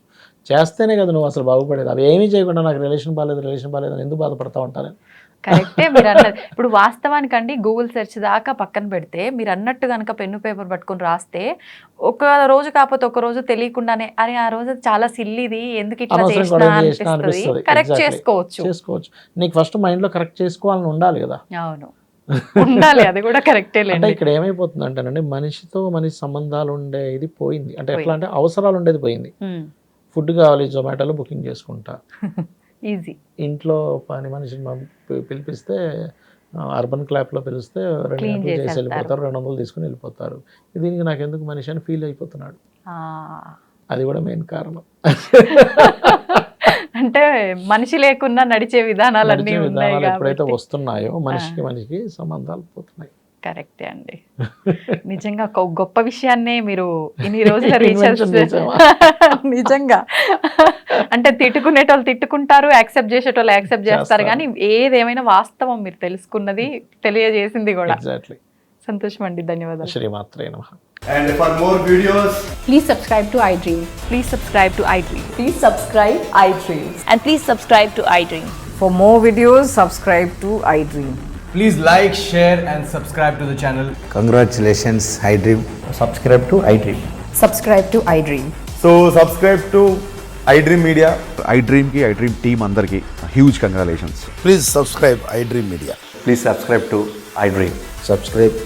Speaker 3: చేస్తేనే కదా నువ్వు అసలు బాగుపడేది. అవి ఏమీ చేయకుండా నాకు రిలేషన్ బాగాలేదు అని ఎందుకు బాధపడతా ఉంటారు?
Speaker 2: కరెక్టే మీరు అన్నది. ఇప్పుడు వాస్తవానికండి గూగుల్ సెర్చ్ దాకా పక్కన పెడితే మీరు అన్నట్టు కనుక పెన్ను పేపర్ పట్టుకొని రాస్తే ఒక రోజు కాకపోతే ఒక రోజు తెలియకుండానే అరే ఆ రోజు చాలా సిల్లిది ఎందుకు ఇట్లా చేసినా అనిపిస్తుంది, కరెక్ట్ చేసుకోవచ్చు.
Speaker 3: నీకు ఫస్ట్ మైండ్ లో కరెక్ట్ చేసుకోవాలని ఉండాలి కదా.
Speaker 2: అవును, ఉండాలి, అది కూడా కరెక్టే.
Speaker 3: అంటే ఇక్కడ ఏమైపోతుంది అంటేనండి, మనిషితో మనిషి సంబంధాలు ఉండేది పోయింది. అంటే ఎట్లా అంటే అవసరాలు ఉండేది పోయింది. ఫుడ్ కావాలి, జొమాటోలో బుకింగ్ చేసుకుంటా,
Speaker 2: ఈజీ.
Speaker 3: ఇంట్లో పని మనిషిని పిలిపిస్తే అర్బన్ క్లాప్లో పిలిస్తే 2 గంటలు చేసి వెళ్ళిపోతారు, 200 తీసుకుని వెళ్ళిపోతారు. దీనికి నాకు ఎందుకు మనిషి అని ఫీల్ అయిపోతున్నాడు. అది కూడా మెయిన్ కారణం.
Speaker 2: అంటే మనిషి లేకుండా నడిచే విధానాలన్నీ ఉన్నాయి
Speaker 3: ఎప్పుడైతే వస్తున్నాయో మనిషికి సంబంధాలు పోతున్నాయి.
Speaker 2: కరెక్టే అండి. నిజంగా ఒక గొప్ప విషయాన్నే మీరు ఇన్ని రోజుల రీసెర్చ్ నిజంగా అంటే తిట్టుకునేటోళ్ళు తిట్టుకుంటారు, యాక్సెప్ట్ చేసేటోళ్ళు యాక్సెప్ట్ చేస్తారు, కానీ ఏదేమైనా వాస్తవం మీరు తెలుసుకున్నది తెలియజేసింది కూడా. సంతోషం అండి, ధన్యవాదాలు.
Speaker 3: శ్రీమాత్రే నమః.
Speaker 4: And for more videos,
Speaker 5: Please subscribe to iDream.
Speaker 2: Please subscribe to iDream.
Speaker 5: Please subscribe iDream.
Speaker 1: And please subscribe to iDream.
Speaker 5: For more videos, subscribe to iDream.
Speaker 4: please like, share and subscribe to the channel.
Speaker 6: Congratulations, iDream.
Speaker 7: Subscribe to iDream.
Speaker 5: Subscribe to iDream.
Speaker 4: So subscribe to iDream Media.
Speaker 8: iDream ki iDream team andarki huge congratulations.
Speaker 6: Please subscribe iDream Media.
Speaker 7: Please subscribe to iDream.
Speaker 6: Subscribe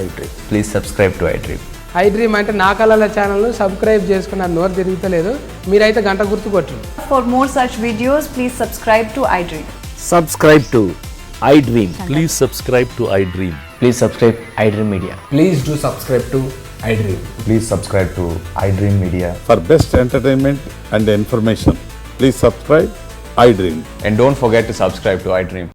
Speaker 6: iDream.
Speaker 7: Please subscribe to iDream.
Speaker 9: iDream అంటే నా కళల channel subscribe చేసుకున్న నోరు తిరుగుతలేదు, మీరైతే గంట గుర్తు కొట్టండి.
Speaker 5: For more such videos, please subscribe to iDream.
Speaker 7: Subscribe to iDream.
Speaker 10: Please subscribe to iDream.
Speaker 7: Please subscribe iDream Media.
Speaker 4: Please do subscribe to iDream.
Speaker 7: Please subscribe to iDream Media.
Speaker 8: For best entertainment and information, please subscribe iDream.
Speaker 7: And don't forget to subscribe to iDream.